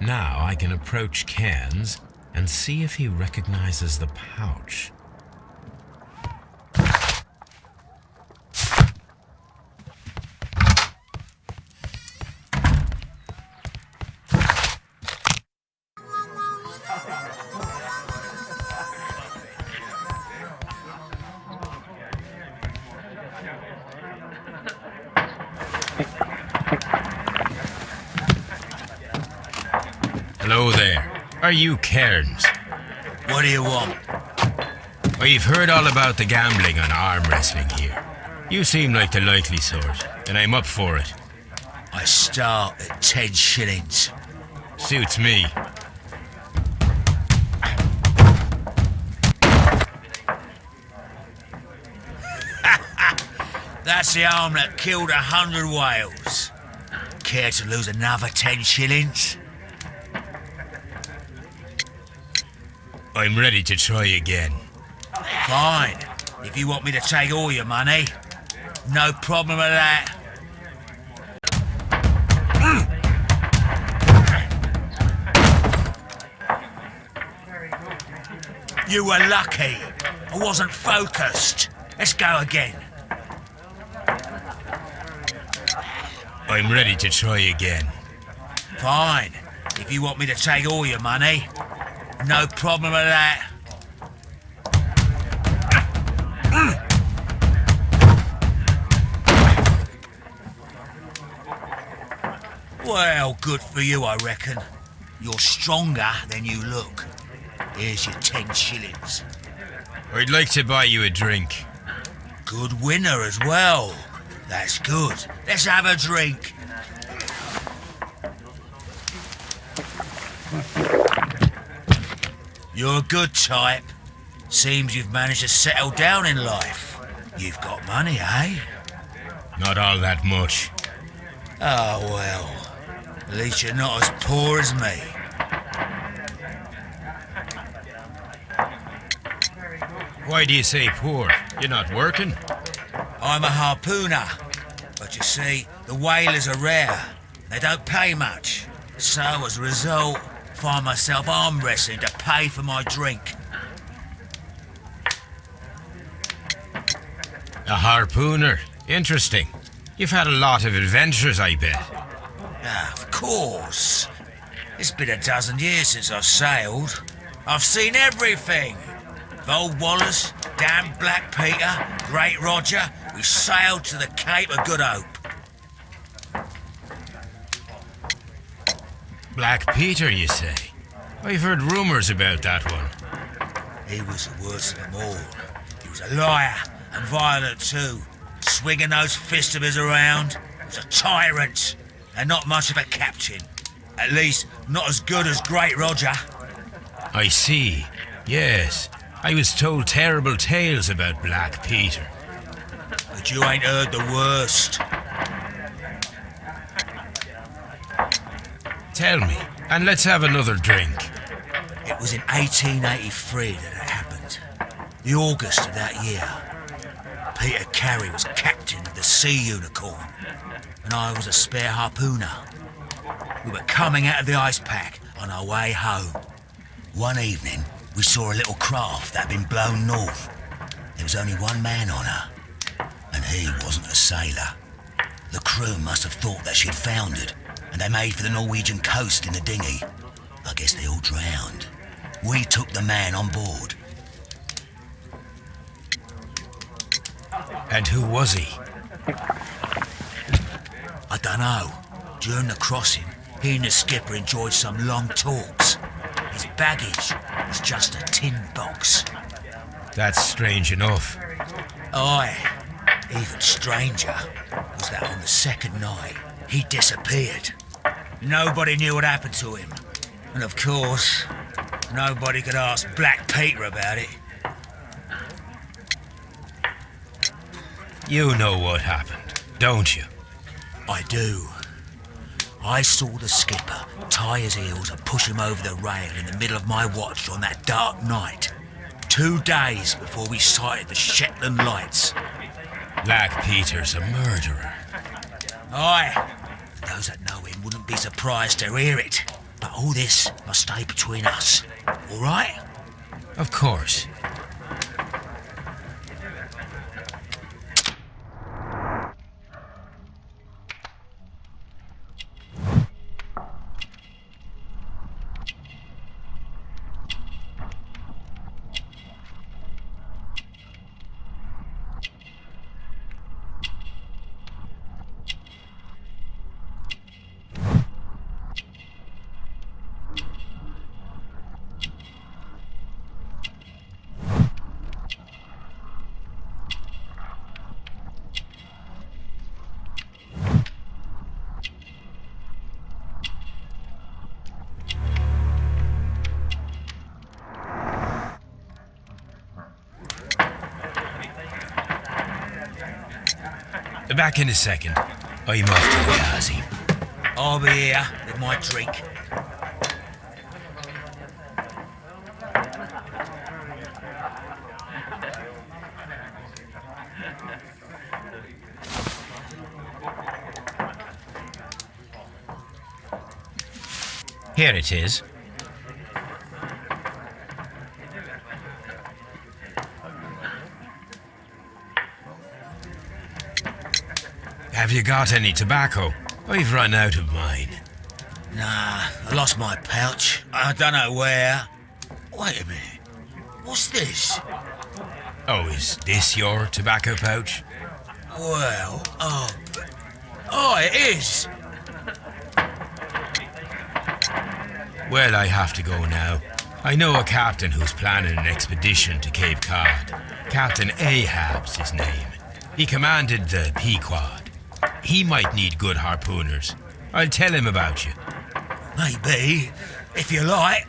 Now I can approach Cairns and see if he recognizes the pouch. Hello there. Are you Cairns? What do you want? We've heard all about the gambling and arm wrestling here. You seem like the likely sort, and I'm up for it. I start at 10 shillings. Suits me. That's the arm that killed 100 whales. Care to lose another 10 shillings? I'm ready to try again. Fine. If you want me to take all your money, no problem with that. You were lucky. I wasn't focused. Let's go again. I'm ready to try again. Fine. If you want me to take all your money, no problem with that. Well, good for you, I reckon. You're stronger than you look. Here's your 10 shillings. I'd like to buy you a drink. Good winner as well. That's good. Let's have a drink. You're a good type. Seems you've managed to settle down in life. You've got money, eh? Not all that much. Oh, well. At least you're not as poor as me. Why do you say poor? You're not working? I'm a harpooner. But you see, the whalers are rare. They don't pay much. So, as a result, find myself arm wrestling to pay for my drink. A harpooner? Interesting. You've had a lot of adventures, I bet. Of course. It's been a dozen years since I've sailed. I've seen everything. Old Wallace, damn Black Peter, Great Roger. We sailed to the Cape of Good Hope. Black Peter, you say? I've heard rumours about that one. He was the worst of them all. He was a liar and violent too, swinging those fists of his around. He was a tyrant and not much of a captain. At least, not as good as Great Roger. I see. Yes. I was told terrible tales about Black Peter. But you ain't heard the worst. Tell me, and let's have another drink. It was in 1883 that it happened. The August of that year. Peter Carey was captain of the Sea Unicorn, and I was a spare harpooner. We were coming out of the ice pack on our way home. One evening, we saw a little craft that had been blown north. There was only one man on her, and he wasn't a sailor. The crew must have thought that she'd foundered, and they made for the Norwegian coast in the dinghy. I guess they all drowned. We took the man on board. And who was he? I dunno. During the crossing, he and the skipper enjoyed some long talks. His baggage was just a tin box. That's strange enough. Aye. Even stranger was that on the second night, he disappeared. Nobody knew what happened to him. And of course, nobody could ask Black Peter about it. You know what happened, don't you? I do. I saw the skipper tie his heels and push him over the rail in the middle of my watch on that dark night. 2 days before we sighted the Shetland lights. Black Peter's a murderer. Aye. Those that know him wouldn't be surprised to hear it. But all this must stay between us. All right? Of course. Back in a second. I'm off to the Ghazi. I'll be here with my drink. Here it is. Have you got any tobacco? I've run out of mine. Nah, I lost my pouch. I don't know where. Wait a minute. What's this? Oh, is this your tobacco pouch? Well, oh, it is. Well, I have to go now. I know a captain who's planning an expedition to Cape Cod. Captain Ahab's his name. He commanded the Pequod. He might need good harpooners. I'll tell him about you. Maybe, if you like,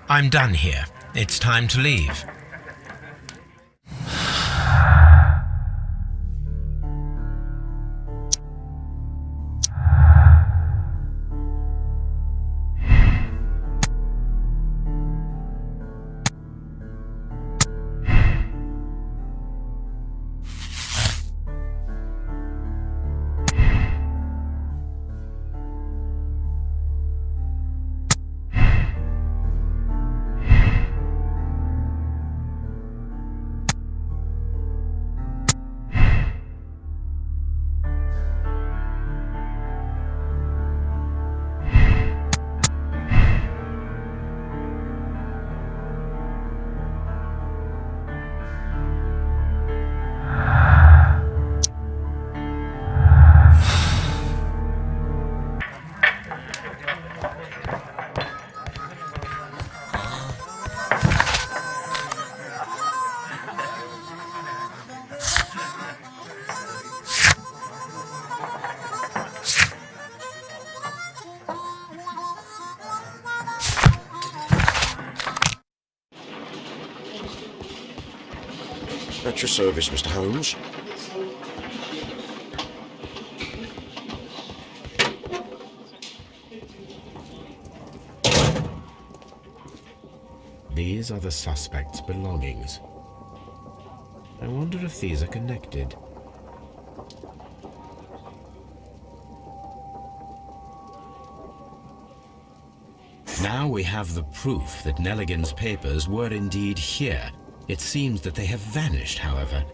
I'm done here. It's time to leave. At your service, Mr. Holmes. These are the suspect's belongings. I wonder if these are connected. Now we have the proof that Nelligan's papers were indeed here. It seems that they have vanished, however.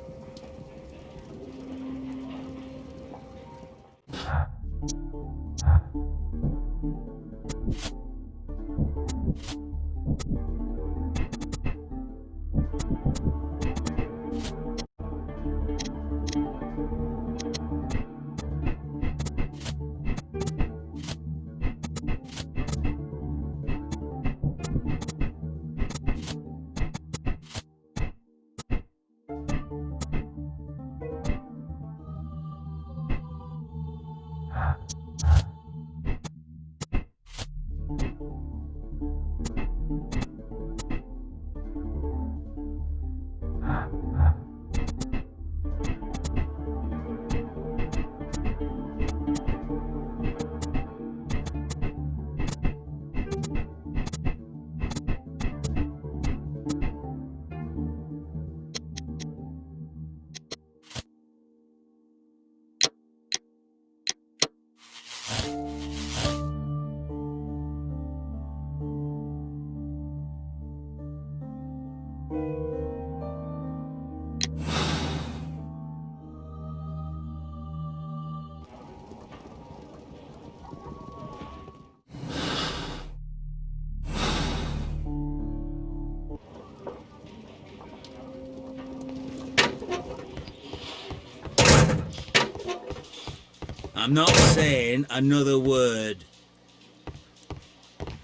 I'm not saying another word.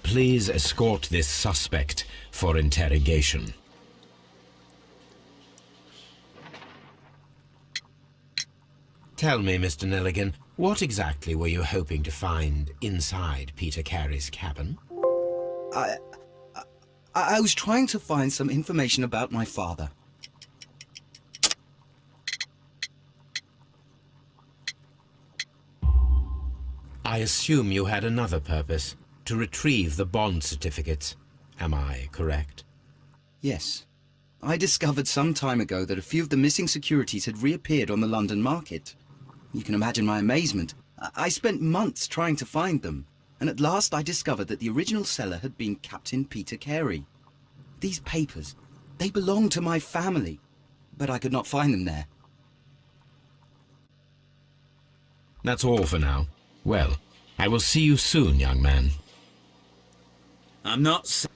Please escort this suspect for interrogation. Tell me, Mr. Nelligan, what exactly were you hoping to find inside Peter Carey's cabin? I was trying to find some information about my father. I assume you had another purpose, to retrieve the bond certificates. Am I correct? Yes. I discovered some time ago that a few of the missing securities had reappeared on the London market. You can imagine my amazement. I spent months trying to find them, and at last I discovered that the original seller had been Captain Peter Carey. These papers, they belonged to my family, but I could not find them there. That's all for now. Well, I will see you soon, young man. I'm not saying...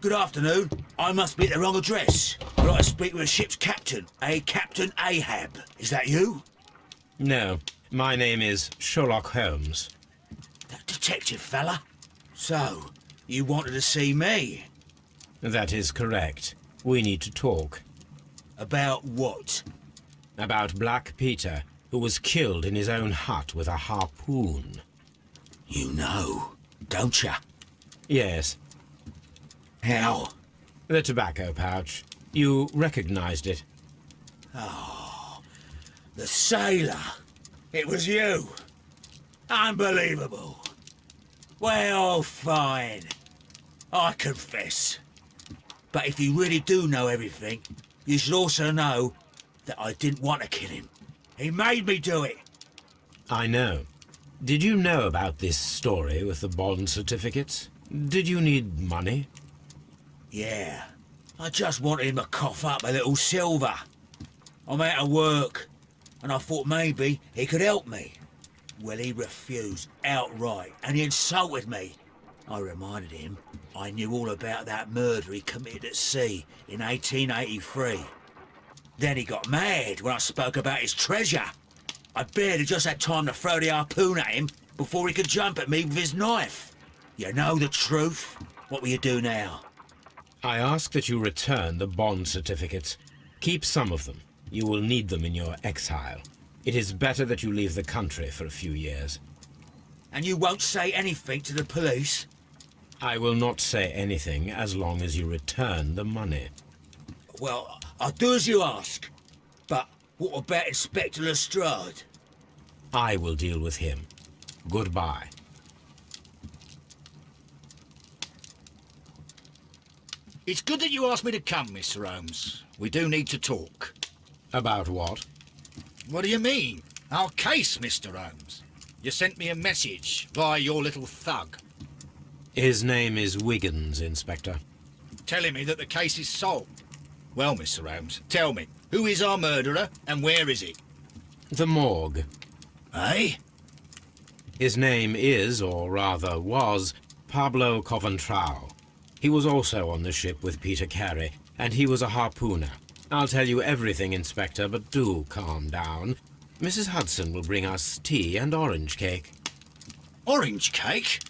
Good afternoon. I must be at the wrong address. I'd like to speak with a ship's captain, a Captain Ahab. Is that you? No, my name is Sherlock Holmes. That detective fella? So, you wanted to see me? That is correct. We need to talk. About what? About Black Peter, who was killed in his own hut with a harpoon. You know, don't you? Yes, How? the tobacco pouch. You recognized it. The sailor. It was you. Unbelievable. Well, fine. I confess. But if you really do know everything, you should also know that I didn't want to kill him. He made me do it. I know. Did you know about this story with the bond certificates? Did you need money? Yeah. I just wanted him to cough up a little silver. I'm out of work, and I thought maybe he could help me. Well, he refused outright, and he insulted me. I reminded him I knew all about that murder he committed at sea in 1883. Then he got mad when I spoke about his treasure. I barely just had time to throw the harpoon at him before he could jump at me with his knife. You know the truth. What will you do now? I ask that you return the bond certificates. Keep some of them. You will need them in your exile. It is better that you leave the country for a few years. And you won't say anything to the police? I will not say anything as long as you return the money. Well, I'll do as you ask. But what about Inspector Lestrade? I will deal with him. Goodbye. It's good that you asked me to come, Mr. Holmes. We do need to talk. About what? What do you mean? Our case, Mr. Holmes. You sent me a message via your little thug, His name is Wiggins, Inspector. telling me that the case is solved. Well, Mr. Holmes, tell me, who is our murderer and where is he? The morgue. Eh? His name is, or rather was, Pablo Coventrao. He was also on the ship with Peter Carey, and he was a harpooner. I'll tell you everything, Inspector, but do calm down. Mrs. Hudson will bring us tea and orange cake. Orange cake?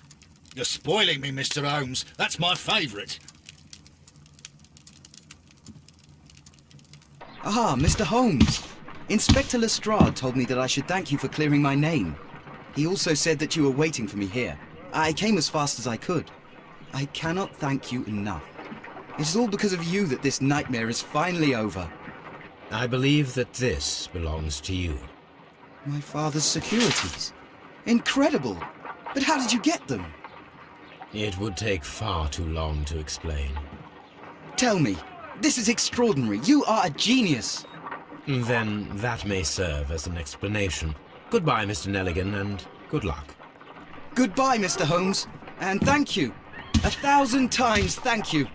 You're spoiling me, Mr. Holmes. That's my favourite. Ah, Mr. Holmes. Inspector Lestrade told me that I should thank you for clearing my name. He also said that you were waiting for me here. I came as fast as I could. I cannot thank you enough. It is all because of you that this nightmare is finally over. I believe that this belongs to you. My father's securities. Incredible! But how did you get them? It would take far too long to explain. Tell me. This is extraordinary. You are a genius. Then that may serve as an explanation. Goodbye, Mr. Nelligan, and good luck. Goodbye, Mr. Holmes. And thank you. 1,000 times thank you.